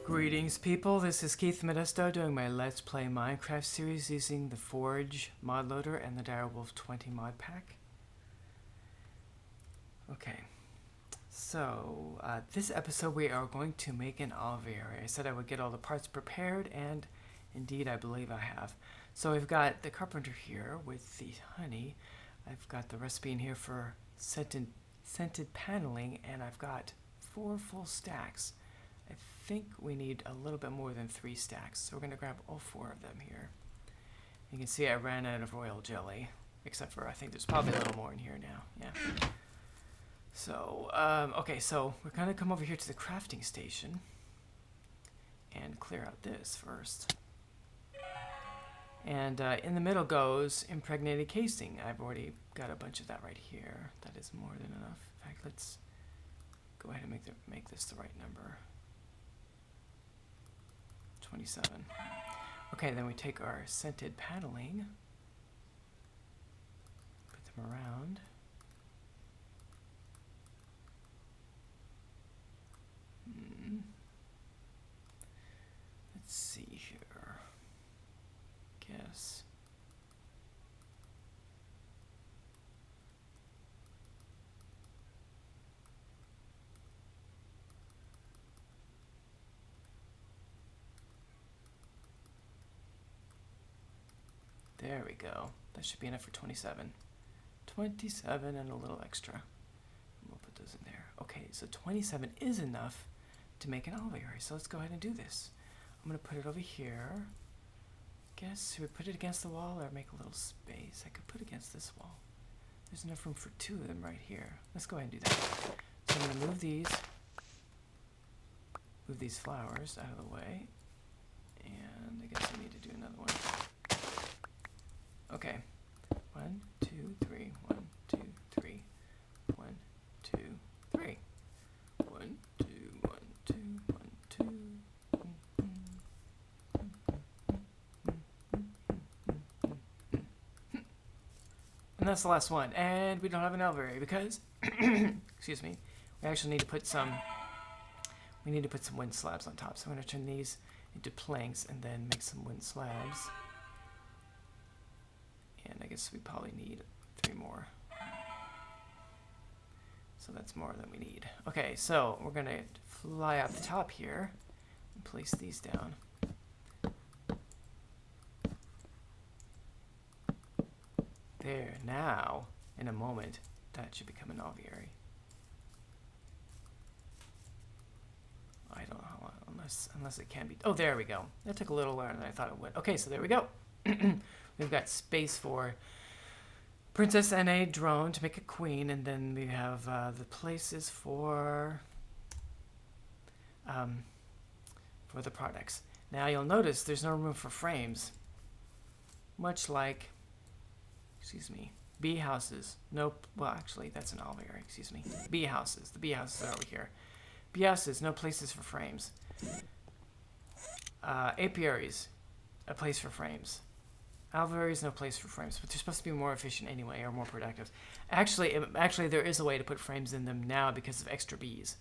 Greetings people, this is Keith Modesto doing my Let's Play Minecraft series using the Forge mod loader and the Direwolf 20 mod pack. Okay, so this episode we are going to make an alveary. I said I would get all the parts prepared, and indeed I believe I have. So we've got the carpenter here with the honey. I've got the recipe in here for scented paneling, and I've got 4 full stacks. I think we need a little bit more than 3 stacks, so we're going to grab all 4 of them here. You can see I ran out of royal jelly, except for I think there's probably a little more in here now. Yeah. So, okay, so we're going to come over here to the crafting station and clear out this first. And in the middle goes impregnated casing. I've already got a bunch of that right here. That is more than enough. In fact, let's go ahead and make this the right number. 27. Okay, then we take our scented paneling, put them around. Let's see here. Guess. There we go. That should be enough for 27. 27 and a little extra. We'll put those in there. Okay, so 27 is enough to make an alveary. So let's go ahead and do this. I'm going to put it over here. Guess, should we put it against the wall or make a little space? I could put it against this wall. There's enough room for 2 of them right here. Let's go ahead and do that. So I'm going to move these flowers out of the way. And I guess I need to do another one. Okay, 1, 2, 3, 1, 2, 3, 1, 2, 3, 1, 2, 1, 2, 1, 2. And that's the last one. And we don't have an alveary because, excuse me, we actually need to put some. We need to put some wind slabs on top. So I'm going to turn these into planks and then make some wind slabs. And I guess we probably need 3 more. So that's more than we need. Okay, so we're going to fly out the top here and place these down. There, now, in a moment, that should become an alveary. I don't know how long, unless it can be. Oh, there we go. That took a little longer than I thought it would. Okay, so there we go. We've got space for princess and a drone to make a queen, and then we have the places for the products. Now you'll notice there's no room for frames, much like, excuse me, bee houses. Nope. Well, actually, that's an alveary. Excuse me. Bee houses. The bee houses are over here. Bee houses, no places for frames. Apiaries, a place for frames. Alvearies, no place for frames, but they're supposed to be more efficient anyway, or more productive. Actually, there is a way to put frames in them now because of extra bees.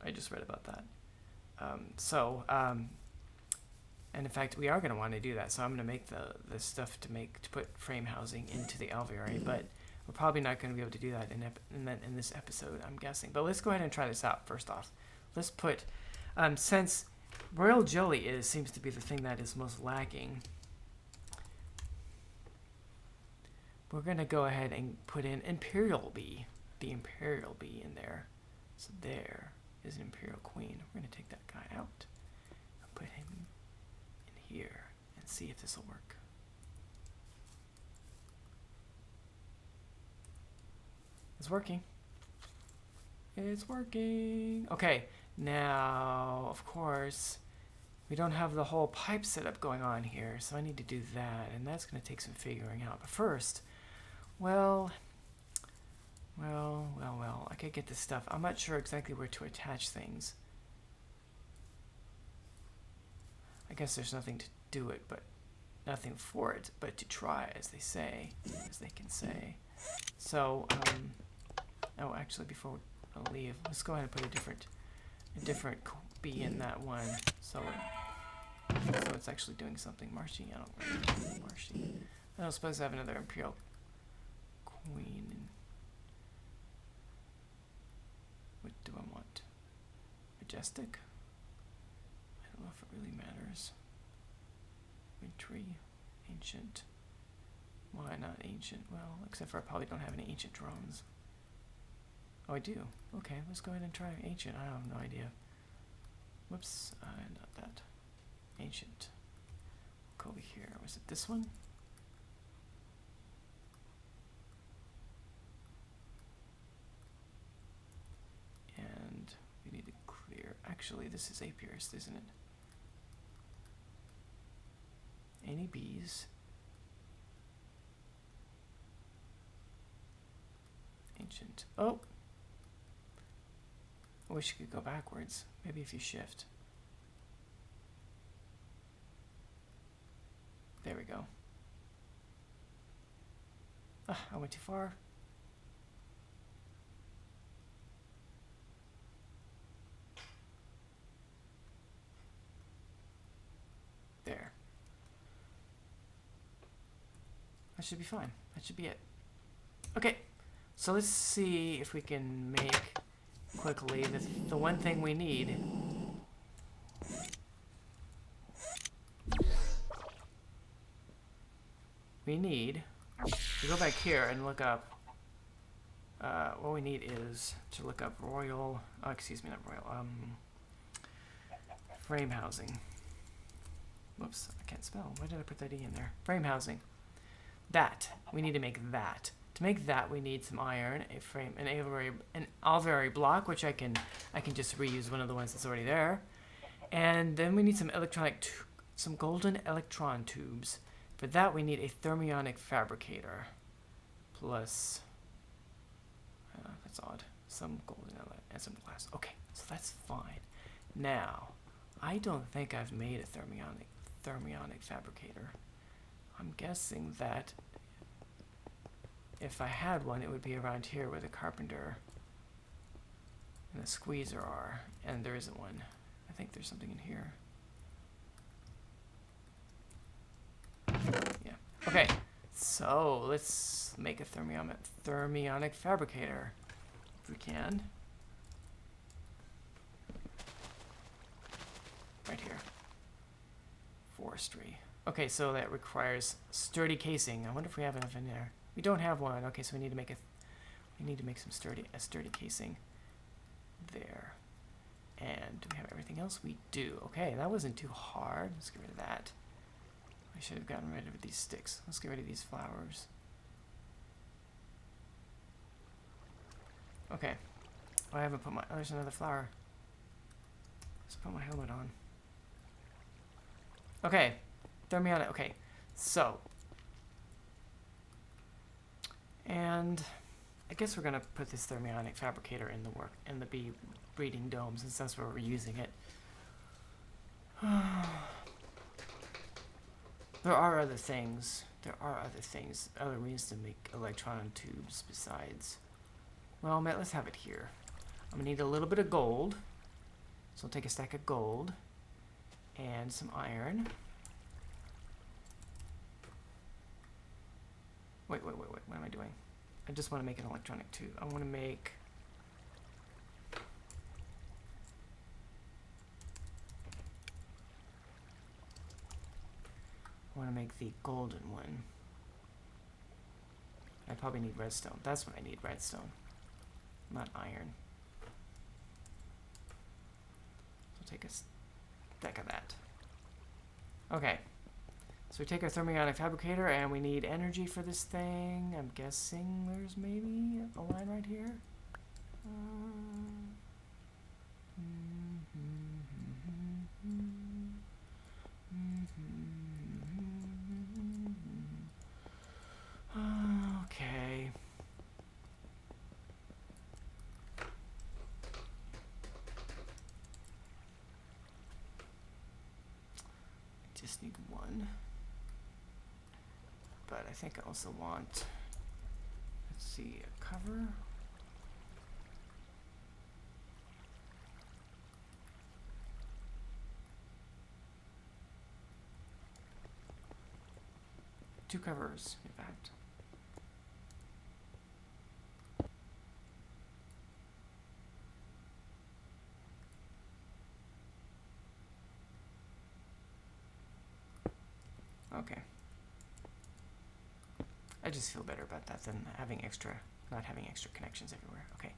I just read about that. And in fact, we are going to want to do that. So I'm going to make the stuff to put frame housing into the alveary, but we're probably not going to be able to do that in this episode, I'm guessing. But let's go ahead and try this out first off. Let's put, since royal jelly seems to be the thing that is most lacking. We're going to go ahead and put in imperial bee, the imperial bee in there. So there is an imperial queen. We're going to take that guy out and put him in here and see if this will work. It's working. It's working. Okay, now, of course, We don't have the whole pipe setup going on here, so I need to do that, and that's going to take some figuring out. But first, well, I could get this stuff. I'm not sure exactly where to attach things. I guess there's nothing to do it, but nothing for it, but to try, as they say, as they can say. So, oh, actually, before I leave, let's go ahead and put a different bee in that one, so it's actually doing something. Marshy, I don't really know Marshy. I don't suppose I have another Imperial Queen. What do I want? Majestic? I don't know if it really matters. Wintry, ancient. Why not ancient? Well, except for I probably don't have any ancient drones. Oh, I do. Okay, let's go ahead and try ancient. I have no idea. Whoops, not that. Ancient. Go over here. Was it this one? And we need to clear. Actually, this is apiarist, isn't it? Any bees? Ancient. Oh! I wish you could go backwards. Maybe if you shift. There we go. Ah, I went too far. There. That should be fine. That should be it. Okay, so let's see if we can make quickly the one thing we need. We need to go back here and look up. What we need is to look up royal. Oh, excuse me, not royal. Frame housing. Whoops, I can't spell. Why did I put that E in there? Frame housing. That we need to make that. To make that, we need some iron, a frame, an alveary block, which I can just reuse one of the ones that's already there, and then we need some golden electron tubes. For that, we need a thermionic fabricator, plus that's odd, some golden and some glass. Okay, so that's fine. Now, I don't think I've made a thermionic fabricator. I'm guessing that if I had one, it would be around here where the carpenter and the squeezer are, and there isn't one. I think there's something in here. Yeah. Okay, so let's make a thermionic fabricator, if we can. Right here. Forestry. Okay, so that requires sturdy casing. I wonder if we have enough in there. We don't have one. Okay, so we need to make some sturdy casing there. And do we have everything else? We do. Okay, that wasn't too hard. Let's get rid of that. I should have gotten rid of these sticks. Let's get rid of these flowers. Okay. Oh, I haven't put my... Oh, there's another flower. Let's put my helmet on. Okay. Thermionic. Okay. So. And I guess we're going to put this thermionic fabricator in the bee breeding dome, since that's where we're using it. There are other things. Other means to make electron tubes besides. Well, let's have it here. I'm gonna need a little bit of gold. So I'll take a stack of gold and some iron. Wait. What am I doing? I just want to make an electronic tube. I want to make... the golden one. I probably need redstone. That's what I need, redstone. Not iron. So take a stack of that. Okay. So we take our thermionic fabricator and we need energy for this thing. I'm guessing there's maybe a line right here. just need one. But I think I also want, let's see, a cover. Two covers, in fact. Okay. I just feel better about that than not having extra connections everywhere. Okay.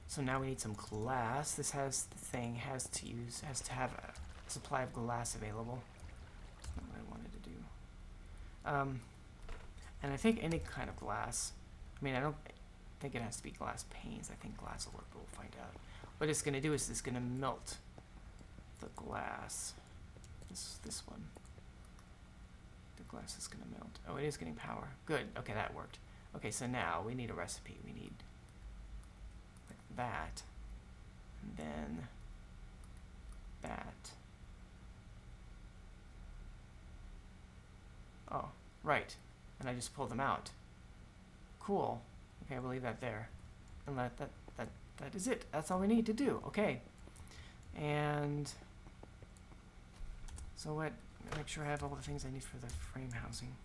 So now we need some glass. This has to have a supply of glass available. That's not what I wanted to do. And I think any kind of glass. I mean, I don't think it has to be glass panes. I think glass will work, but we'll find out. What it's going to do is it's going to melt the glass. This one. The glass is going to melt. Oh, it is getting power. Good. Okay, that worked. Okay, so now we need a recipe. We need like that. And then that. Oh, right. And I just pulled them out. Cool. Okay, we'll leave that there. And that is it. That's all we need to do. Okay. And so what? Make sure I have all the things I need for the frame housing.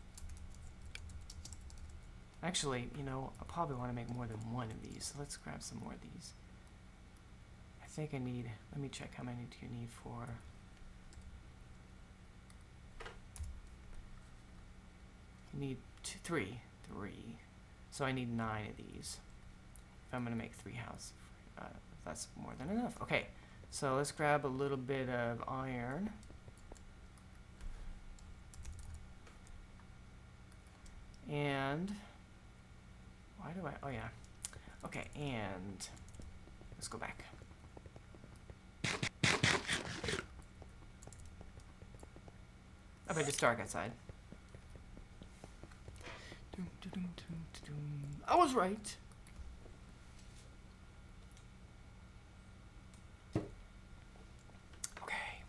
Actually, you know, I'll probably want to make more than one of these. So let's grab some more of these. I think I need, let me check how many do you need for. You need three. So I need 9 of these. If I'm going to make 3 houses, that's more than enough. Okay, so let's grab a little bit of iron. And why do I, oh yeah. Okay, and let's go back. I bet it's dark outside. I was right. Okay.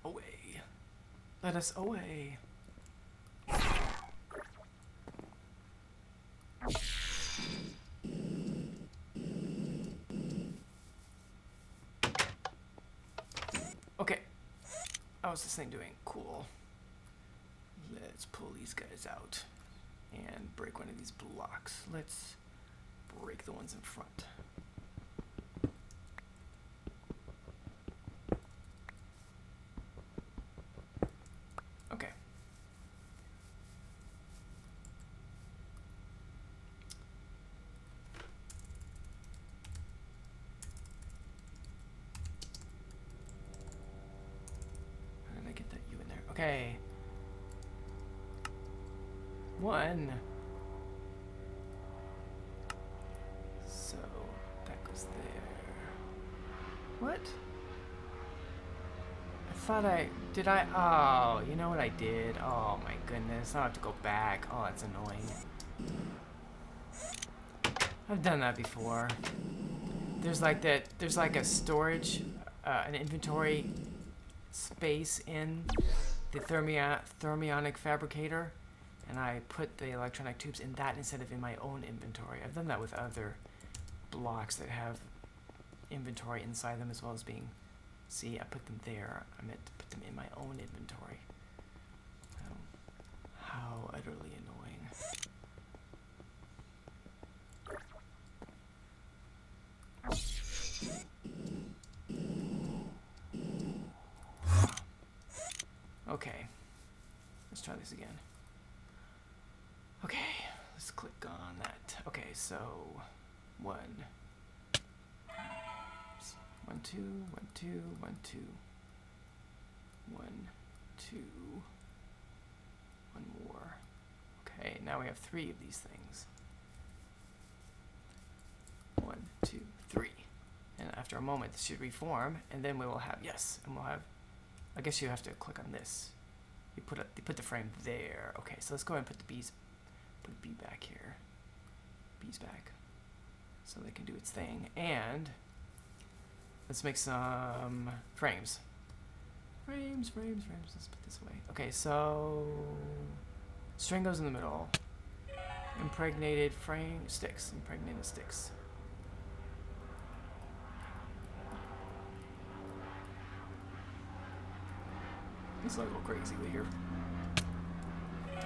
Away. Let us away. Okay. How's this thing doing? Cool. Let's pull these guys out and break one of these blocks. Let's break the ones in front. Okay. How did I get that U in there? Okay. 1. So that goes there. What? I thought did I? Oh, you know what I did? Oh my goodness, I have to go back. Oh, that's annoying. I've done that before. There's like a storage, an inventory space in the thermionic fabricator. And I put the electronic tubes in that instead of in my own inventory. I've done that with other blocks that have inventory inside them as well as being... See, I put them there. I meant to put them in my own inventory. How utterly annoying. Okay. Let's try this again. Okay, let's click on that. Okay, so 1, 2, 1, 2, 1, 2, 1, 2, 1 more. Okay, now we have 3 of these things. 1, 2, 3. And after a moment, this should reform, and then we will have, yes, and we'll have, I guess you have to click on this. You put the frame there. Okay, so let's go ahead and put the bees. Put B back here. B's back. So they can do its thing. And let's make some frames. Frames, frames, frames. Let's put this away. Okay, so string goes in the middle. Impregnated frame sticks. Impregnated sticks. It's a little crazy here.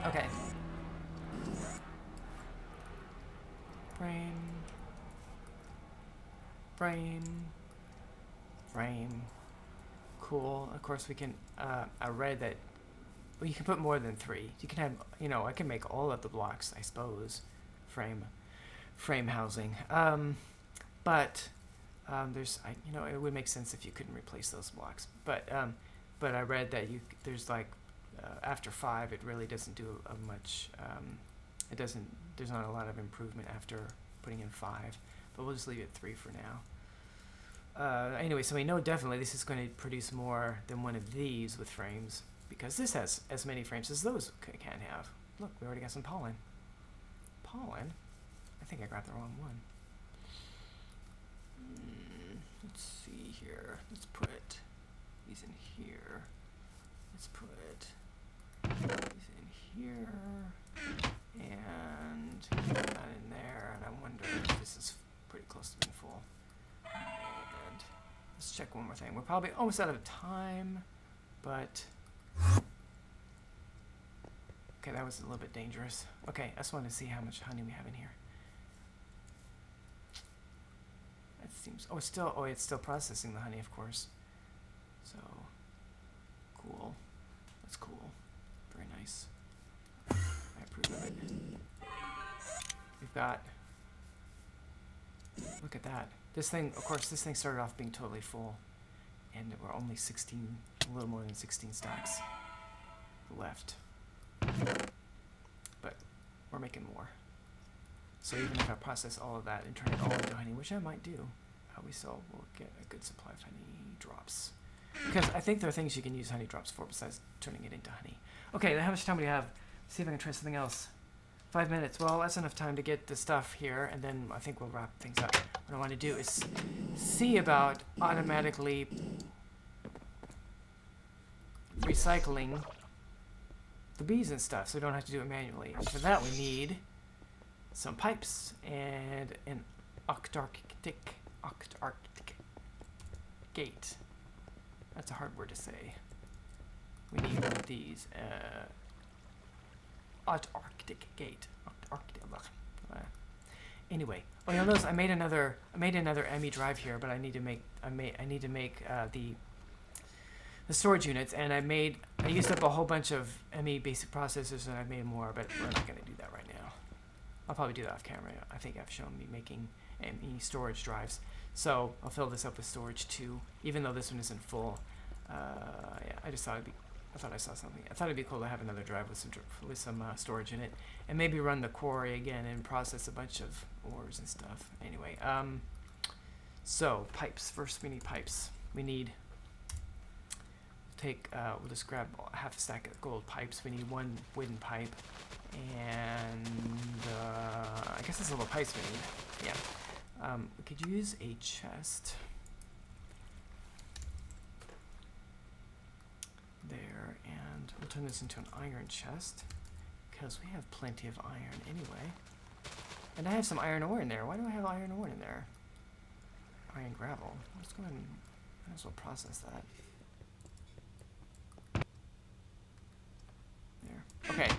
Okay. Frame. Frame. Frame. Cool. Of course, we can. I read that. Well, you can put more than 3. You can have. You know, I can make all of the blocks, I suppose. Frame housing. But there's. You know, it would make sense if you couldn't replace those blocks. But I read that there's like after 5, it really doesn't do much. It doesn't. There's not a lot of improvement after putting in 5. But we'll just leave it 3 for now. Anyway, so we know definitely this is going to produce more than one of these with frames, because this has as many frames as those can have. Look, we already got some pollen. Pollen? I think I grabbed the wrong one. Let's see here. Let's put these in here. Let's put these in here. And not in there. And I wonder if this is pretty close to being full. And let's check one more thing. We're probably almost out of time, but okay, that was a little bit dangerous. Okay, I just wanted to see how much honey we have in here. That seems, it's still processing the honey, of course. So cool. That's cool. Very nice. I approve of it. We've got, look at that. This thing, of course, this thing started off being totally full, and we're only 16, a little more than 16 stacks left. But we're making more. So even if I process all of that and turn it all into honey, which I might do, we still will get a good supply of honey drops. Because I think there are things you can use honey drops for besides turning it into honey. Okay, how much time do we have? Let's see if I can try something else. 5 minutes. Well, that's enough time to get the stuff here, and then I think we'll wrap things up. What I want to do is see about automatically recycling the bees and stuff, so we don't have to do it manually. And for that, we need some pipes and an octarctic gate. That's a hard word to say. We need one of these. Arctic gate. Anyway, oh, you'll notice I made another ME drive here, but I need to make the storage units, and I used up a whole bunch of ME basic processors, and I've made more, but we're not going to do that right now. I'll probably do that off camera. I think I've shown me making ME storage drives, so I'll fill this up with storage too, even though this one isn't full. Yeah, I just thought I thought I saw something. I thought it'd be cool to have another drive with some storage in it, and maybe run the quarry again and process a bunch of ores and stuff. Anyway, so pipes. First, we need pipes. We need we'll just grab half a stack of gold pipes. We need one wooden pipe, and I guess that's all the pipes we need. Yeah, we could use a chest. There, and we'll turn this into an iron chest because we have plenty of iron anyway. And I have some iron ore in there. Why do I have iron ore in there? Iron gravel. Let's go ahead and might as well process that. There. Okay.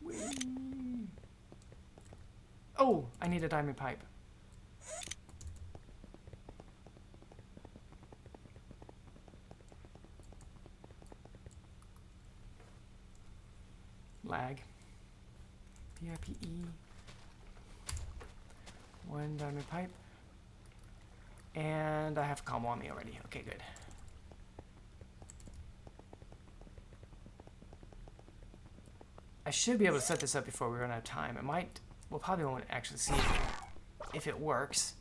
Whee! Oh, I need a diamond pipe. Lag. PIPE. One diamond pipe. And I have combo on me already. Okay, good. I should be able to set this up before we run out of time. We'll probably won't actually see if it works.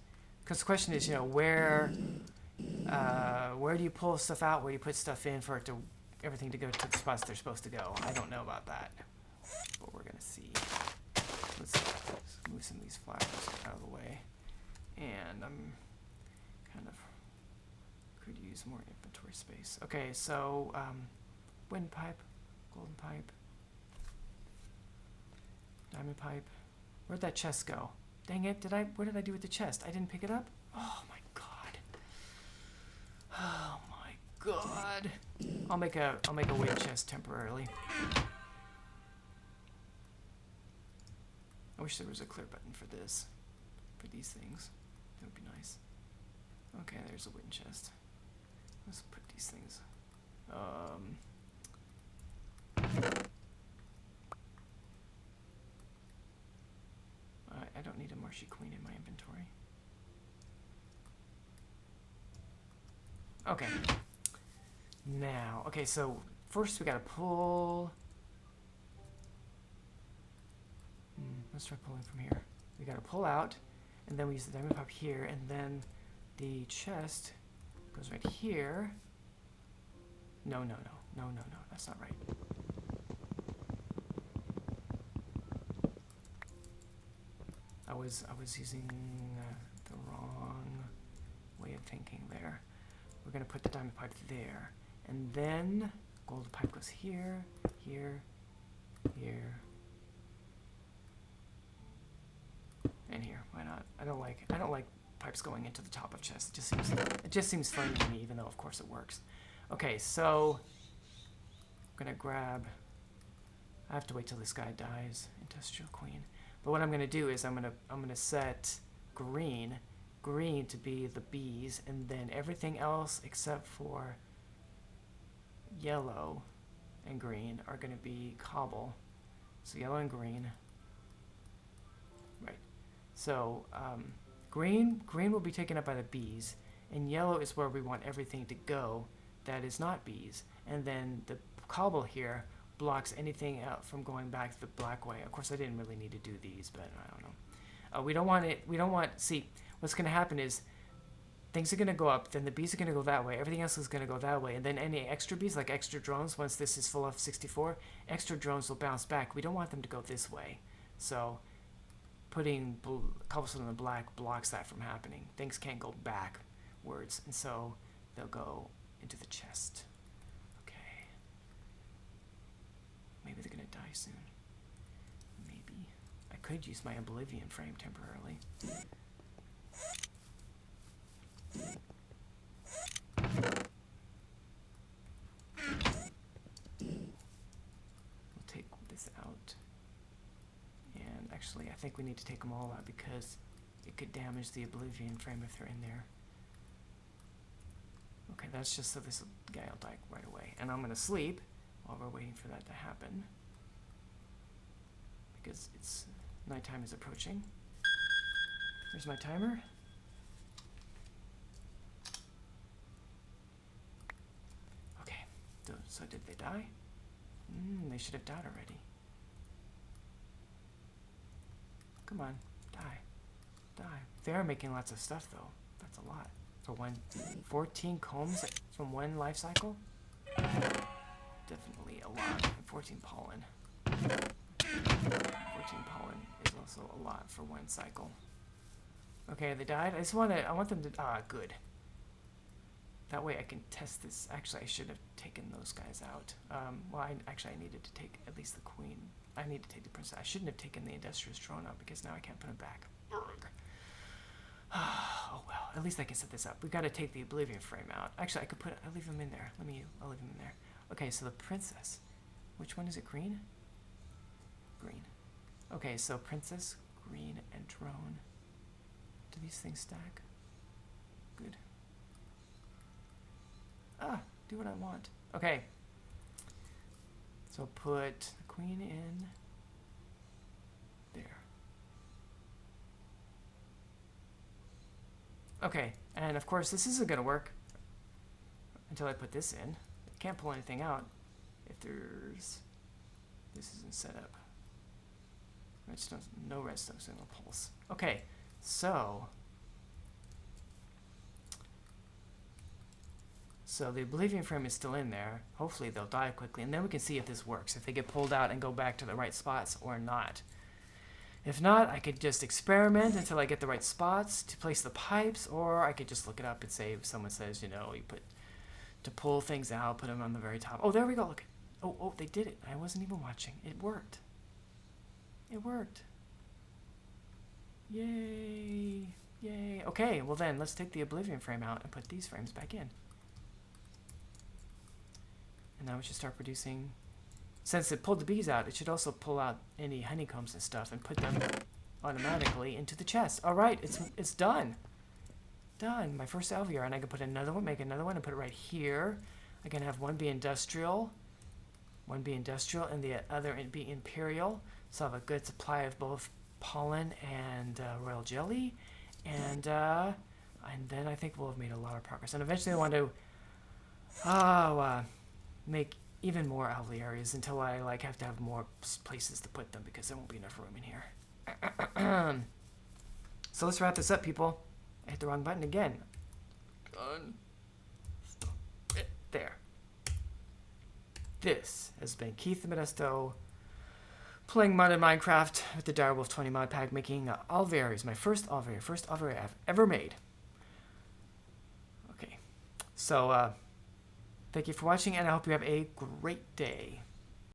Because the question is, where do you pull stuff out? Where do you put stuff in for everything to go to the spots they're supposed to go? I don't know about that. But we're going to see. Let's move some of these flowers out of the way. And use more inventory space. Okay, so wind pipe, golden pipe, diamond pipe. Where'd that chest go? Dang it! What did I do with the chest? I didn't pick it up. Oh my god! Oh my god! I'll make a weight chest temporarily. I wish there was a clear button for this, for these things. That would be nice. Okay, there's a wooden chest. Let's put these things. I don't need a marshy queen in my inventory. Okay. Now, okay, so first we gotta pull. Let's try pulling from here. We gotta pull out, and then we use the diamond pipe here, and then the chest goes right here. No, that's not right. I was using the wrong way of thinking there. We're gonna put the diamond pipe there, and then gold pipe goes here, here, here, and here. Why not? I don't like pipes going into the top of chests. It just seems funny to me, even though of course it works. Okay, so I'm gonna grab. I have to wait till this guy dies, industrial queen. But what I'm gonna do is I'm gonna set green to be the bees, and then everything else except for yellow and green are gonna be cobble. So yellow and green. Right. So green will be taken up by the bees, and yellow is where we want everything to go that is not bees. And then the cobble here blocks anything out from going back the black way. Of course, I didn't really need to do these, but I don't know. We don't want, see, what's going to happen is things are going to go up, then the bees are going to go that way, everything else is going to go that way, and then any extra bees, like extra drones, once this is full of 64, extra drones will bounce back. We don't want them to go this way. So putting cobblestone in the black blocks that from happening. Things can't go backwards, and so they'll go into the chest. Okay. Maybe they're going to die soon. Maybe. I could use my oblivion frame temporarily. We'll take this out. And actually, I think we need to take them all out because it could damage the oblivion frame if they're in there. Okay, that's just so this guy will die right away. And I'm going to sleep while we're waiting for that to happen. Because it's nighttime is approaching. There's my timer. Okay, so did they die? They should have died already. Come on, die. They are making lots of stuff though. That's a lot. For 14 combs from one life cycle? Definitely a lot. And 14 pollen. 14 pollen is also a lot for one cycle. Okay, they died. I want them to, good. That way I can test this. Actually, I should have taken those guys out. Well, I needed to take at least the queen. I need to take the princess. I shouldn't have taken the industrious drone out because now I can't put him back. Oh well, at least I can set this up. We've got to take the oblivion frame out. Actually, I'll leave him in there. I'll leave him in there. Okay, so the princess. Which one is it, green? Green. Okay, so princess, green, and drone. Do these things stack? Good. Do what I want. Okay. So put the queen in there. Okay, and of course this isn't gonna work until I put this in. I can't pull anything out if this isn't set up. No redstone signal pulse. Okay, so the oblivion frame is still in there. Hopefully they'll die quickly, and then we can see if this works, if they get pulled out and go back to the right spots or not. If not, I could just experiment until I get the right spots to place the pipes, or I could just look it up and say, if someone says, you put to pull things out, put them on the very top. Oh, there we go. Look. Oh, they did it. I wasn't even watching. It worked. It worked. Yay. Yay. Okay, well then, let's take the Oblivion frame out and put these frames back in. And now we should start producing... Since it pulled the bees out, it should also pull out any honeycombs and stuff and put them automatically into the chest. All right, it's done. Done. My first alveary, and I can put another one, make another one, and put it right here. I can have one be industrial, and the other be imperial. So I have a good supply of both pollen and royal jelly, and then I think we'll have made a lot of progress. And eventually, I want to make even more alvearies until I have to have more places to put them because there won't be enough room in here. So let's wrap this up, people. I hit the wrong button again. Done. Stop it there. This has been Keith the Modesto playing mod in Minecraft with the Direwolf 20 mod pack, making alvearies. My first alveary I've ever made. Okay, so thank you for watching, and I hope you have a great day.